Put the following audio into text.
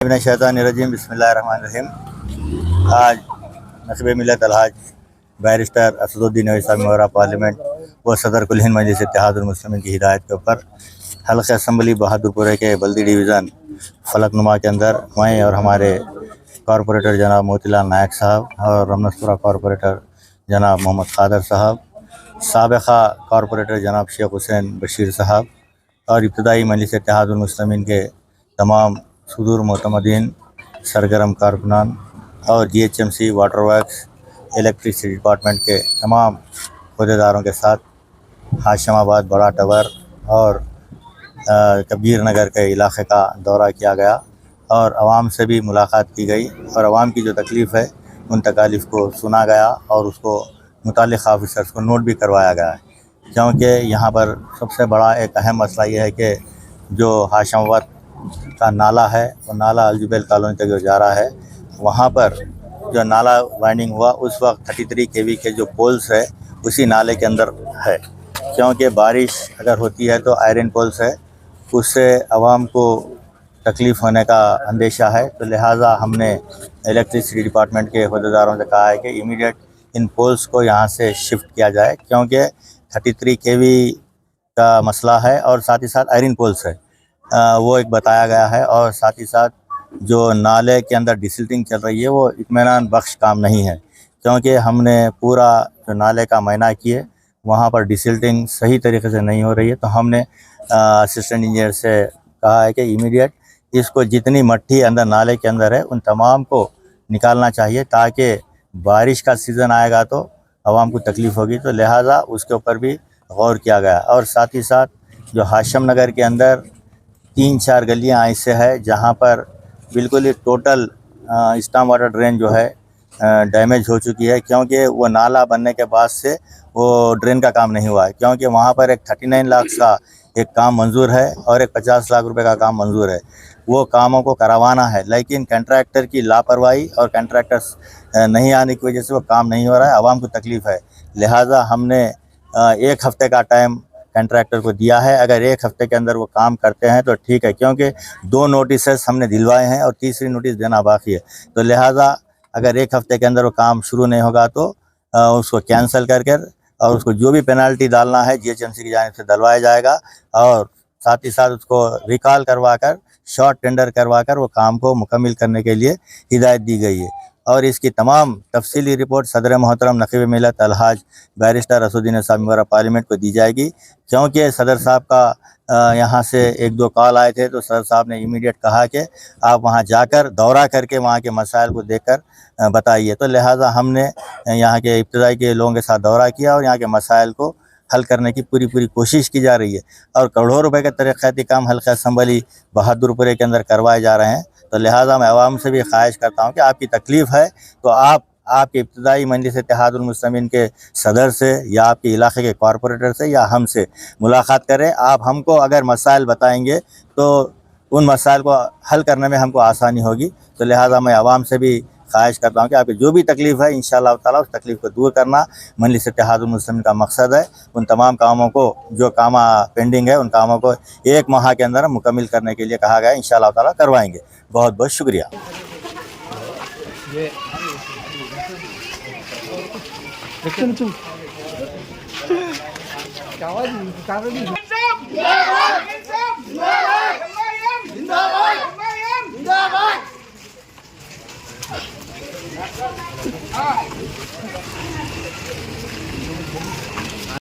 शैतानिर्रजीम बिस्मिल्लाहिर्रहमानिर्रहीम। आज नक़ीब मिल्लत अलहाज barrister Asaduddin Owaisi member of parliament व सदर कुल हिंद मजलिस इत्तेहादुल मुस्लिमीन की हिदायत के ऊपर हल्क़ा असम्बली बहादुरपुरे के बल्दी डिवीज़न फलकनुमा के अंदर मैं और हमारे कॉरपोरेटर जनाब मोतीलाल नायक साहब और रमनसपुरा कॉरपोरेटर जनाब मोहम्मद क़ादर साहब, साबिक़ा कॉरपोरेटर जनाब शेख हुसैन बशीर साहब और इब्तदाई मजलिस इत्तेहादुल मुस्लिमीन के तमाम सुदूर मोतमदीन सरगर्म कारकुनान और GHMC water works electricity department के तमाम अहदेदारों के साथ हाशिमाबाद, बड़ा टवर और कबीर नगर के इलाक़े का दौरा किया गया और आवाम से भी मुलाकात की गई और आवाम की जो तकलीफ़ है उन तकालीफ़ को सुना गया और उसको मुताल्लिक़ ऑफिसर्स को नोट भी करवाया गया है। क्योंकि यहाँ पर सबसे बड़ा एक अहम मसला ये है कि जो हाशिमाबाद का नाला है वो नाला अलजुबैल कॉलोनी तक जो जा रहा है, वहाँ पर जो नाला वाइंडिंग हुआ उस वक्त 33 kV के जो पोल्स है उसी नाले के अंदर है। क्योंकि बारिश अगर होती है तो आयरन पोल्स है, उससे आवाम को तकलीफ़ होने का अंदेशा है। तो लिहाजा हमने इलेक्ट्रिसिटी डिपार्टमेंट के अहदेदारों से कहा है कि इमीडिएट इन पोल्स को यहाँ से शिफ्ट किया जाए, क्योंकि 33 kV का मसला है और साथ ही साथ आयरन पोल्स है, वो एक बताया गया है। और साथ ही साथ जो नाले के अंदर डिसिल्टिंग चल रही है वो इत्मीनान बख्श काम नहीं है, क्योंकि हमने पूरा जो नाले का मायना किए वहाँ पर डिसिल्टिंग सही तरीके से नहीं हो रही है। तो हमने असिस्टेंट इंजीनियर से कहा है कि इमीडिएट इसको जितनी मट्टी अंदर नाले के अंदर है उन तमाम को निकालना चाहिए, ताकि बारिश का सीज़न आएगा तो आवाम को तकलीफ़ होगी। तो लिहाजा उसके ऊपर भी गौर किया गया। और साथ ही साथ जो हाशम नगर के अंदर 3-4 गलियाँ ऐसे है जहाँ पर बिल्कुल ही टोटल स्टॉर्म वाटर ड्रेन जो है डैमेज हो चुकी है, क्योंकि वो नाला बनने के बाद से वो ड्रेन का काम नहीं हुआ है। क्योंकि वहाँ पर एक 39 लाख का एक काम मंजूर है और एक 50 लाख रुपए का काम मंजूर है। वो कामों को करवाना है, लेकिन कंट्रैक्टर की लापरवाही और कंट्रैक्टर्स नहीं आने की वजह से वो काम नहीं हो रहा है, आवाम को तकलीफ़ है। लिहाजा हमने 1 हफ़्ते का टाइम कंट्रैक्टर को दिया है। अगर 1 हफ़्ते के अंदर वो काम करते हैं तो ठीक है, क्योंकि 2 नोटिस हमने दिलवाए हैं और तीसरी नोटिस देना बाकी है। तो लिहाजा अगर 1 हफ़्ते के अंदर वो काम शुरू नहीं होगा तो उसको कैंसिल कर और उसको जो भी पेनल्टी डालना है GHMC की जानिब से डलवाया जाएगा और साथ ही साथ उसको रिकॉल करवा कर शॉर्ट टेंडर करवा कर वो काम को मुकम्मल करने के लिए हिदायत दी गई है। और इसकी तमाम तफसीली रिपोर्ट सदर मोहतरम नक़ीब मिल्लत अलहाज barrister Asaduddin Owaisi member of parliament को दी जाएगी। क्योंकि सदर साहब का यहाँ से 1-2 कॉल आए थे तो सदर साहब ने इमीडिएट कहा कि आप वहाँ जाकर दौरा करके वहाँ के मसाइल को देखकर बताइए। तो लिहाजा हमने यहाँ के इब्तदाई के लोगों के साथ दौरा किया और यहाँ के मसाइल को हल करने की पूरी कोशिश की जा रही है और करोड़ों रुपए के तरक्याती काम हल्का असम्बली बहादुरपुरे के अंदर करवाए जा रहे हैं। तो लिहाजा मैं आवाम से भी ख्वाहिश करता हूँ कि आपकी तकलीफ़ है तो आपके इब्तदाई मजलिस इत्तेहादुल मुस्लिमीन के सदर से या आपके इलाके के कॉरपोरेटर से या हमसे मुलाकात करें। आप हमको अगर मसाइल बताएंगे तो उन मसाइल को हल करने में हमको आसानी होगी। तो लिहाजा मैं आवाम से भी ख्वाहिश करता हूँ कि आपकी जो भी तकलीफ़ है इंशाअल्लाह ताला उस तकलीफ़ को दूर करना मजलिस इत्तेहादुल मुस्लिमीन का मकसद है। उन तमाम कामों को जो काम पेंडिंग है उन कामों को 1 माह के अंदर मुकम्मल करने के लिए कहा गया है। इंशाअल्लाह ताला करवाएंगे। बहुत बहुत शुक्रिया।